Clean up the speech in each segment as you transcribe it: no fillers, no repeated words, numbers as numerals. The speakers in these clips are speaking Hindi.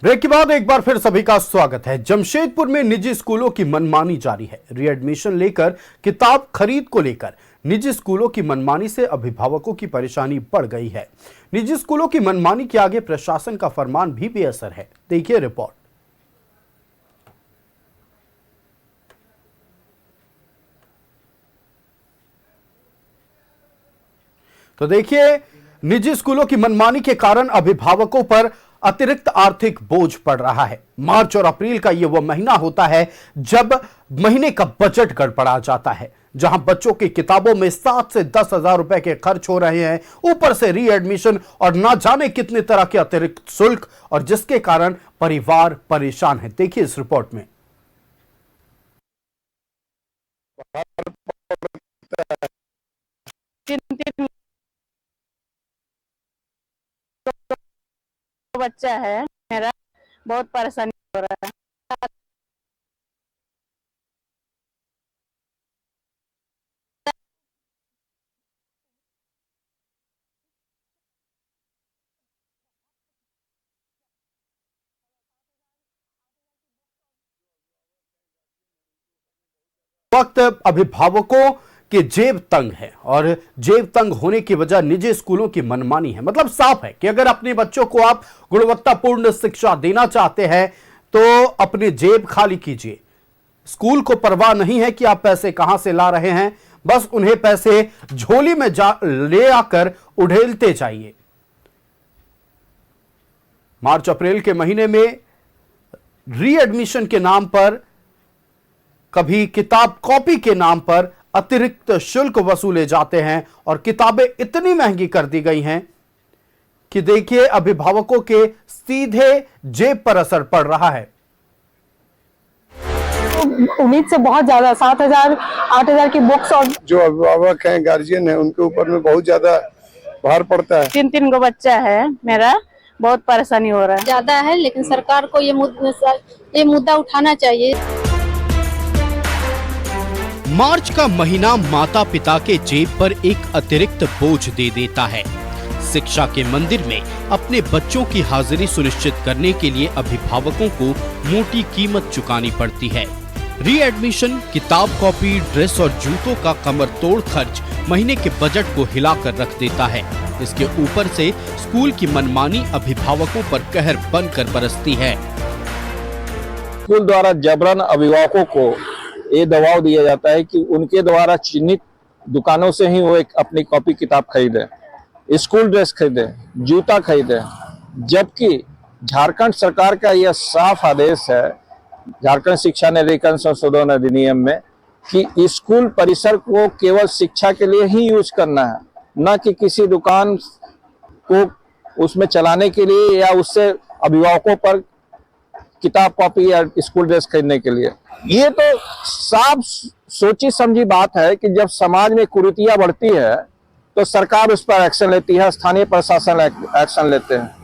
ब्रेक के बाद एक बार फिर सभी का स्वागत है। जमशेदपुर में निजी स्कूलों की मनमानी जारी है। रीएडमिशन लेकर किताब खरीद को लेकर निजी स्कूलों की मनमानी से अभिभावकों की परेशानी बढ़ गई है। निजी स्कूलों की मनमानी के आगे प्रशासन का फरमान भी बेअसर है। देखिए रिपोर्ट। तो देखिए, निजी स्कूलों की मनमानी के कारण अभिभावकों पर अतिरिक्त आर्थिक बोझ पड़ रहा है। मार्च और अप्रैल का यह वो महीना होता है जब महीने का बजट गड़बड़ा जाता है, जहां बच्चों की किताबों में 7 से 10 हजार रुपए के खर्च हो रहे हैं, ऊपर से रीएडमिशन और ना जाने कितने तरह के अतिरिक्त शुल्क, और जिसके कारण परिवार परेशान है। देखिए इस रिपोर्ट में। बच्चा है मेरा, बहुत परेशानी हो रहा है। वक्त अभिभावकों के जेब तंग है, और जेब तंग होने की वजह निजी स्कूलों की मनमानी है। मतलब साफ है कि अगर अपने बच्चों को आप गुणवत्तापूर्ण शिक्षा देना चाहते हैं तो अपनी जेब खाली कीजिए। स्कूल को परवाह नहीं है कि आप पैसे कहां से ला रहे हैं, बस उन्हें पैसे झोली में ले आकर उड़ेलते जाइए। मार्च अप्रैल के महीने में रीएडमिशन के नाम पर, कभी किताब कॉपी के नाम पर अतिरिक्त शुल्क वसूले जाते हैं, और किताबें इतनी महंगी कर दी गई हैं कि देखिए अभिभावकों के सीधे जेब पर असर पड़ रहा है। उम्मीद से बहुत ज्यादा 7,000 8,000 की बुक्स, और जो अभिभावक हैं, गार्जियन है, उनके ऊपर में बहुत ज्यादा भार पड़ता है। 3 गो बच्चा है मेरा, बहुत परेशानी हो रहा है। ज्यादा है, लेकिन सरकार को ये मुद्दा उठाना चाहिए। मार्च का महीना माता पिता के जेब पर एक अतिरिक्त बोझ दे देता है। शिक्षा के मंदिर में अपने बच्चों की हाजिरी सुनिश्चित करने के लिए अभिभावकों को मोटी कीमत चुकानी पड़ती है। रीएडमिशन, किताब कॉपी, ड्रेस और जूतों का कमर तोड़ खर्च महीने के बजट को हिलाकर रख देता है। इसके ऊपर से स्कूल की मनमानी अभिभावकों पर कहर बनकर बरसती है। स्कूल द्वारा जबरन अभिभावकों को ये दबाव दिया जाता है कि उनके द्वारा चिन्हित दुकानों से ही वो एक अपनी कॉपी किताब खरीदे, स्कूल ड्रेस खरीदे, जूता खरीदे, जबकि झारखंड सरकार का यह साफ आदेश है, झारखंड शिक्षा निरीक्षण संशोधन अधिनियम में, कि स्कूल परिसर को केवल शिक्षा के लिए ही यूज करना है, न कि किसी दुकान को उसमें चलाने के लिए या उससे अभिभावकों पर किताब कॉपी या स्कूल ड्रेस खरीदने के लिए। ये तो साफ सोची समझी बात है कि जब समाज में कुरीतियां बढ़ती है तो सरकार उस पर एक्शन लेती है, स्थानीय प्रशासन एक्शन लेते हैं।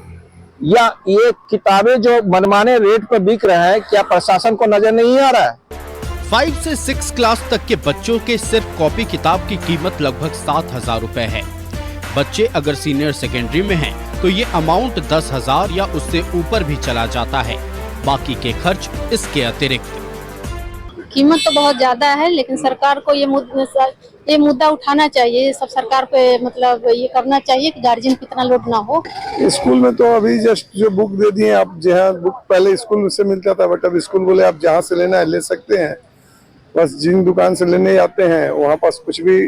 या ये किताबें जो मनमाने रेट पर बिक रहे हैं, क्या प्रशासन को नजर नहीं आ रहा है? 5 से 6 क्लास तक के बच्चों के सिर्फ कॉपी किताब की कीमत लगभग 7,000 रुपए है। बच्चे अगर सीनियर सेकेंडरी में हैं तो ये अमाउंट 10,000 या उससे ऊपर भी चला जाता है। बाकी के खर्च इसके अतिरिक्त। कीमत तो बहुत ज्यादा है, लेकिन सरकार को ये मुद्दा उठाना चाहिए। सब सरकार पे मतलब ये करना चाहिए कि गार्जियन पे इतना लोड ना हो। स्कूल में तो अभी जस्ट जो बुक दे दिए, आप जहाँ बुक पहले स्कूल से मिलता था, बट अब स्कूल बोले आप जहाँ से लेना है ले सकते हैं। बस जिन दुकान से लेने जाते हैं वहाँ पास कुछ भी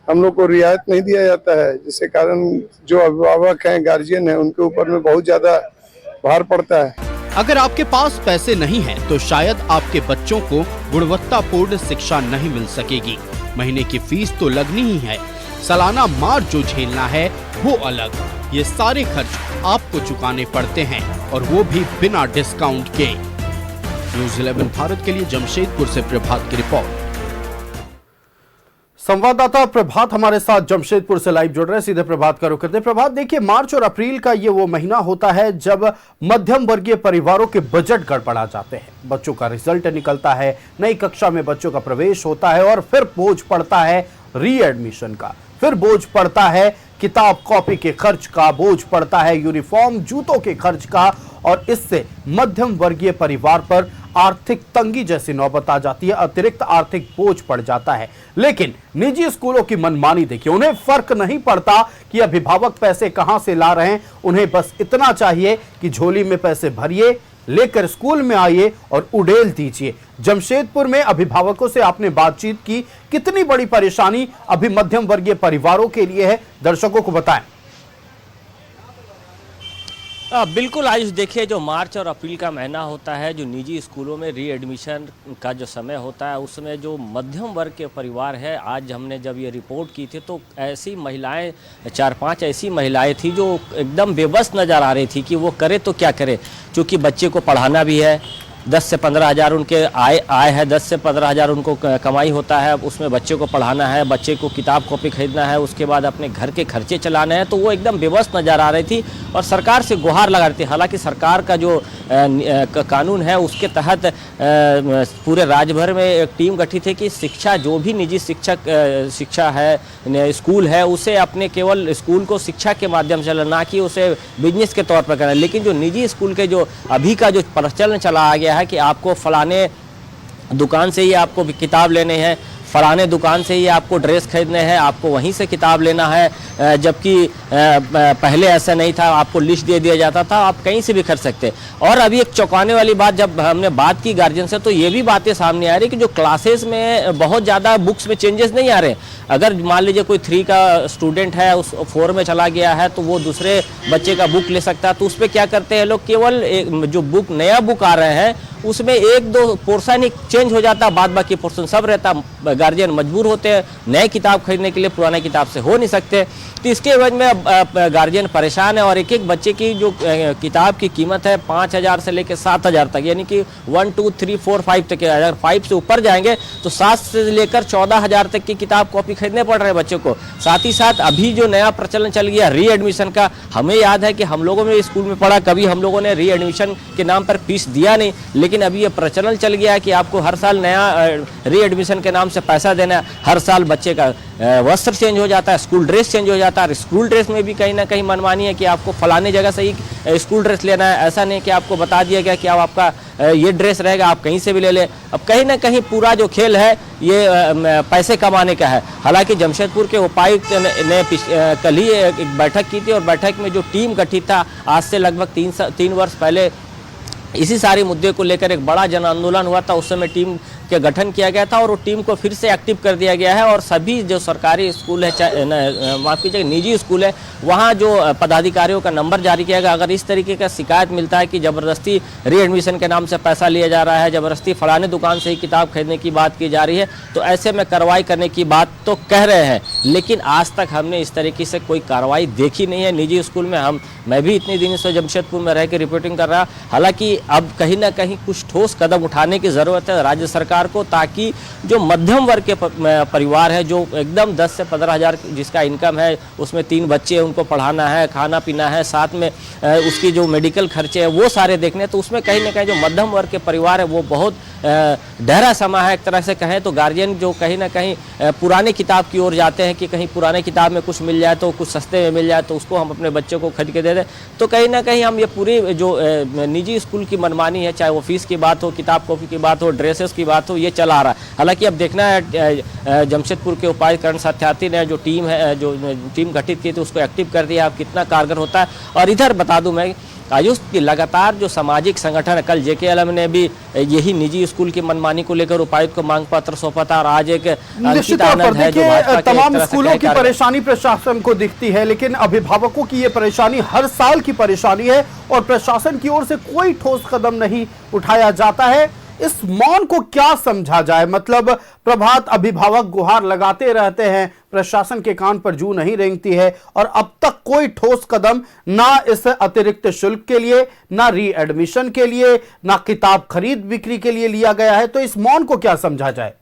हम लोग को रियायत नहीं दिया जाता है, जिसके कारण जो अभिभावक हैं, गार्जियन है, उनके ऊपर में बहुत ज्यादा भार पड़ता है। अगर आपके पास पैसे नहीं हैं तो शायद आपके बच्चों को गुणवत्तापूर्ण शिक्षा नहीं मिल सकेगी। महीने की फीस तो लगनी ही है, सालाना मार जो झेलना है वो अलग। ये सारे खर्च आपको चुकाने पड़ते हैं, और वो भी बिना डिस्काउंट के। न्यूज़ 11 भारत के लिए जमशेदपुर से प्रभात की रिपोर्ट। संवाददाता प्रभात हमारे साथ जमशेदपुर से लाइव जुड़ रहे हैं। सीधे प्रभात का रुख करते हैं। प्रभात, देखिए मार्च और अप्रैल का ये वो महीना होता है जब मध्यम वर्गीय परिवारों के बजट गड़बड़ा जाते हैं। बच्चों का रिजल्ट निकलता है, नई कक्षा में बच्चों का प्रवेश होता है, और फिर बोझ पड़ता है रीएडमिशन का, फिर बोझ पड़ता है किताब कॉपी के खर्च का बोझ पड़ता है, यूनिफॉर्म जूतों के खर्च का, और इससे मध्यम वर्गीय परिवार पर आर्थिक तंगी जैसी नौबत आ जाती है, अतिरिक्त आर्थिक बोझ पड़ जाता है। लेकिन निजी स्कूलों की मनमानी देखिए, उन्हें फर्क नहीं पड़ता कि अभिभावक पैसे कहां से ला रहे हैं, उन्हें बस इतना चाहिए कि झोली में पैसे भरिए, लेकर स्कूल में आइए और उड़ेल दीजिए। जमशेदपुर में अभिभावकों से आपने बातचीत की, कितनी बड़ी परेशानी अभी मध्यम वर्गीय परिवारों के लिए है, दर्शकों को बताएं। बिल्कुल आयुष, देखिए जो मार्च और अप्रैल का महीना होता है, जो निजी स्कूलों में रीएडमिशन का जो समय होता है, उसमें जो मध्यम वर्ग के परिवार है, आज हमने जब ये रिपोर्ट की थी तो ऐसी महिलाएं, 4-5 ऐसी महिलाएं थी जो एकदम बेबस नज़र आ रही थी कि वो करे तो क्या करे, क्योंकि बच्चे को पढ़ाना भी है, 10 से 15 हज़ार उनके आय है, 10 से 15 हज़ार उनको कमाई होता है, उसमें बच्चे को पढ़ाना है, बच्चे को किताब कॉपी खरीदना है, उसके बाद अपने घर के खर्चे चलाने हैं, तो वो एकदम बेबस नज़र आ रही थी और सरकार से गुहार लगा रही थी। हालांकि सरकार का जो कानून है उसके तहत पूरे राज्य भर में एक टीम गठित है कि शिक्षा, जो भी निजी शिक्षा है, स्कूल है, उसे अपने केवल स्कूल को शिक्षा के माध्यम से, ना कि उसे बिजनेस के तौर पर करना। लेकिन जो निजी स्कूल के जो अभी का जो प्रचलन चला आ गया है कि आपको फलाने दुकान से ही आपको किताब लेने हैं, फलाने दुकान से ही आपको ड्रेस खरीदने हैं, आपको वहीं से किताब लेना है, जबकि पहले ऐसा नहीं था, आपको लिस्ट दे दिया जाता था, आप कहीं से भी खरीद सकते। और अभी एक चौंकाने वाली बात, जब हमने बात की गार्जियन से तो ये भी बातें सामने आ रही कि जो क्लासेस में बहुत ज़्यादा बुक्स में चेंजेस नहीं आ रहे। अगर मान लीजिए कोई 3 का स्टूडेंट है, उस 4 में चला गया है, तो वो दूसरे बच्चे का बुक ले सकता है, तो उस पर क्या करते हैं लोग, केवल जो बुक नया बुक आ रहे हैं उसमें 1-2 पोर्शन ही चेंज हो जाता, बाद बाकी पोर्शन सब रहता। गार्जियन मजबूर होते हैं नए किताब खरीदने के लिए, पुराने किताब से हो नहीं सकते, तो इसके वजह में गार्जियन परेशान है। और एक एक बच्चे की जो किताब की कीमत है 5,000 से लेकर 7,000 तक, यानी कि 1, 2, 3, 4, 5 तक। अगर 5 से ऊपर जाएंगे तो 7 से लेकर 14,000 तक की किताब कॉपी खरीदने पड़ रहे हैं बच्चों को। साथ ही साथ अभी जो नया प्रचलन चल गया रीएडमिशन का, हमें याद है कि हम लोगों ने स्कूल में पढ़ा, कभी हम लोगों ने रीएडमिशन के नाम पर फीस दिया नहीं, लेकिन अभी ये प्रचलन चल गया है कि आपको हर साल नया रीएडमिशन के नाम से पैसा देना है। हर साल बच्चे का वस्त्र चेंज हो जाता है, स्कूल ड्रेस चेंज हो जाता है। स्कूल ड्रेस में भी कहीं ना कहीं मनमानी है कि आपको फलाने जगह से ही स्कूल ड्रेस लेना है, ऐसा नहीं कि आपको बता दिया गया कि अब आपका ये ड्रेस रहेगा, आप कहीं से भी ले लें। अब कहीं ना कहीं पूरा जो खेल है ये पैसे कमाने का है। हालांकि जमशेदपुर के उपायुक्त ने कल ही एक बैठक की थी और बैठक में जो टीम गठित था, आज से लगभग 3 वर्ष पहले इसी सारे मुद्दे को लेकर एक बड़ा जन आंदोलन हुआ था। उस समय टीम के गठन किया गया था और वो टीम को फिर से एक्टिव कर दिया गया है और सभी जो सरकारी स्कूल है, माफ कीजिएगा निजी स्कूल है, वहाँ जो पदाधिकारियों का नंबर जारी किया गया। अगर इस तरीके का शिकायत मिलता है कि ज़बरदस्ती रीएडमिशन के नाम से पैसा लिया जा रहा है, ज़बरदस्ती फलाने दुकान से ही किताब खरीदने की बात की जा रही है, तो ऐसे में कार्रवाई करने की बात तो कह रहे हैं, लेकिन आज तक हमने इस तरीके से कोई कार्रवाई देखी नहीं है निजी स्कूल में। मैं भी इतने दिन से जमशेदपुर में रह के रिपोर्टिंग कर रहा। हालांकि अब कहीं ना कहीं कुछ ठोस कदम उठाने की ज़रूरत है राज्य सरकार को, ताकि जो मध्यम वर्ग के परिवार है, जो एकदम 10 से 15 हज़ार जिसका इनकम है, उसमें 3 बच्चे उनको पढ़ाना है, खाना पीना है, साथ में उसकी जो मेडिकल खर्चे हैं वो सारे देखने, तो उसमें कहीं ना कहीं जो मध्यम वर्ग के परिवार है वो बहुत गहरा समा है। एक तरह से कहें तो गार्जियन जो कहीं ना कहीं पुराने किताब की ओर जाते हैं कि कहीं पुराने किताब में कुछ मिल जाए तो कुछ सस्ते में मिल जाए तो उसको हम अपने बच्चों को खरीद के दे दें, तो कहीं ना कहीं हम ये पूरी जो निजी स्कूल की मनमानी है, चाहे वो फीस की बात हो, किताब कॉपी की बात हो, ड्रेसेस की बात हो, ये चला आ रहा है। हालांकि अब देखना है जमशेदपुर के उपायुक्त करण सत्यार्थी ने जो टीम है, जो टीम गठित की थी, उसको एक्टिव कर दिया, अब कितना कारगर होता है। और इधर बता दूं मैं आयुष की लगातार जो सामाजिक संगठन है, कल जेकेएलएम ने भी यही निजी स्कूल की मनमानी को लेकर उपायुक्त को मांग पत्र सौंपा था और आज एक निश्चित तौर पर देखिए तमाम स्कूलों की परेशानी प्रशासन को दिखती है, लेकिन अभिभावकों की ये परेशानी हर साल की परेशानी है और प्रशासन की ओर से कोई ठोस कदम नहीं उठाया जाता है। इस मौन को क्या समझा जाए? मतलब प्रभात अभिभावक गुहार लगाते रहते हैं, प्रशासन के कान पर जू नहीं रेंगती है और अब तक कोई ठोस कदम ना इस अतिरिक्त शुल्क के लिए, ना रीएडमिशन के लिए, ना किताब खरीद बिक्री के लिए लिया गया है। तो इस मौन को क्या समझा जाए?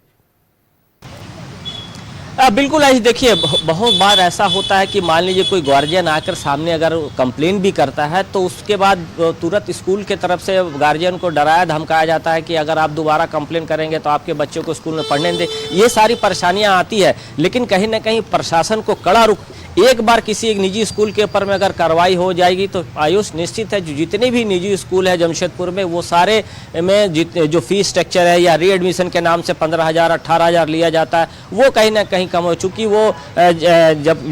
बिल्कुल ऐसे देखिए, बहुत बार ऐसा होता है कि मान लीजिए कोई गार्जियन आकर सामने अगर कंप्लेन भी करता है तो उसके बाद तुरंत स्कूल के तरफ से गार्जियन को डराया धमकाया जाता है कि अगर आप दोबारा कंप्लेन करेंगे तो आपके बच्चों को स्कूल में पढ़ने दें। ये सारी परेशानियां आती है, लेकिन कहीं ना कहीं प्रशासन को कड़ा रुख एक बार किसी एक निजी स्कूल के ऊपर में अगर कार्रवाई हो जाएगी तो आयुष निश्चित है जितने भी निजी स्कूल है जमशेदपुर में वो सारे में जो फीस स्ट्रक्चर है या रीएडमिशन के नाम से 15,000 18,000 लिया जाता है वो कहीं ना कहीं कम हो, चूँकि वो जब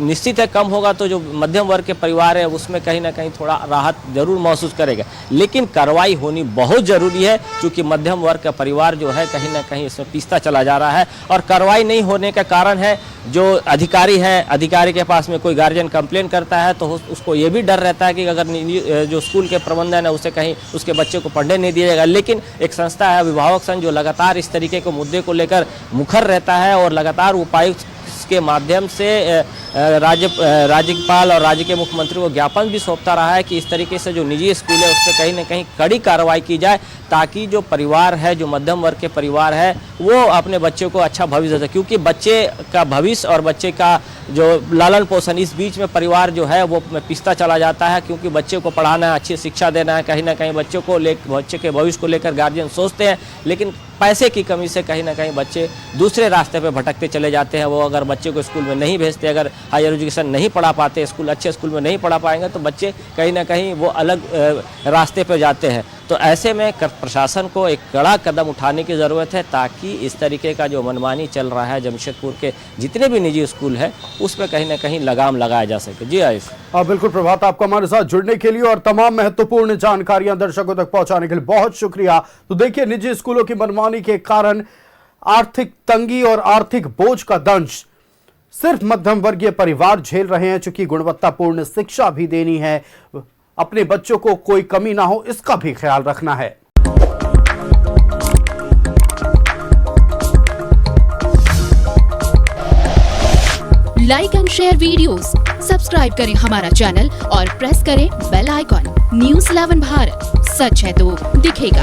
निश्चित है कम होगा तो जो मध्यम वर्ग के परिवार है उसमें कहीं ना कहीं थोड़ा राहत जरूर महसूस करेगा, लेकिन कार्रवाई होनी बहुत ज़रूरी है क्योंकि मध्यम वर्ग का परिवार जो है कहीं ना कहीं इसमें पिसता चला जा रहा है। और कार्रवाई नहीं होने का कारण है जो अधिकारी है, अधिकारी के पास में कोई गार्जियन कंप्लेन करता है तो उसको ये भी डर रहता है कि अगर जो स्कूल के प्रबंधन है उसे कहीं उसके बच्चे को पढ़ने नहीं दिया जाएगा। लेकिन एक संस्था है अभिभावक संघ जो लगातार इस तरीके के मुद्दे को लेकर मुखर रहता है और लगातार उपायुक्त के माध्यम से राज्यपाल और राज्य के मुख्यमंत्री को ज्ञापन भी सौंपता रहा है कि इस तरीके से जो निजी स्कूल है उस पर कहीं ना कहीं कड़ी कार्रवाई की जाए ताकि जो परिवार है, जो मध्यम वर्ग के परिवार है, वो अपने बच्चे को अच्छा भविष्य दे, क्योंकि बच्चे का भविष्य और बच्चे का जो लालन पोषण इस बीच में परिवार जो है वो पिसता चला जाता है, क्योंकि बच्चे को पढ़ाना है, अच्छी शिक्षा देना है, कहीं ना कहीं बच्चे के भविष्य को लेकर गार्जियन सोचते हैं, लेकिन पैसे की कमी से कहीं ना कहीं बच्चे दूसरे रास्ते पे भटकते चले जाते हैं। वो अगर बच्चे को स्कूल में नहीं भेजते, अगर हायर एजुकेशन नहीं पढ़ा पाते, अच्छे स्कूल में नहीं पढ़ा पाएंगे तो बच्चे कहीं ना कहीं वो अलग रास्ते पे जाते हैं। तो ऐसे में प्रशासन को एक कड़ा कदम उठाने की ज़रूरत है ताकि इस तरीके का जो मनमानी चल रहा है जमशेदपुर के जितने भी निजी स्कूल है उस पर कहीं ना कहीं लगाम लगाया जा सके। जी आयुष। बिल्कुल प्रभात, आपको हमारे साथ जुड़ने के लिए और तमाम महत्वपूर्ण जानकारियां दर्शकों तक पहुंचाने के लिए बहुत शुक्रिया। तो देखिए, निजी स्कूलों की मनमानी के कारण आर्थिक तंगी और आर्थिक बोझ का दंश सिर्फ मध्यम वर्गीय परिवार झेल रहे हैं। चूंकि गुणवत्तापूर्ण शिक्षा भी देनी है, अपने बच्चों को कोई कमी ना हो इसका भी ख्याल रखना है। Like and share videos, subscribe करें हमारा चैनल और प्रेस करें बेल आइकॉन। न्यूज़ 11 भारत, सच है तो दिखेगा।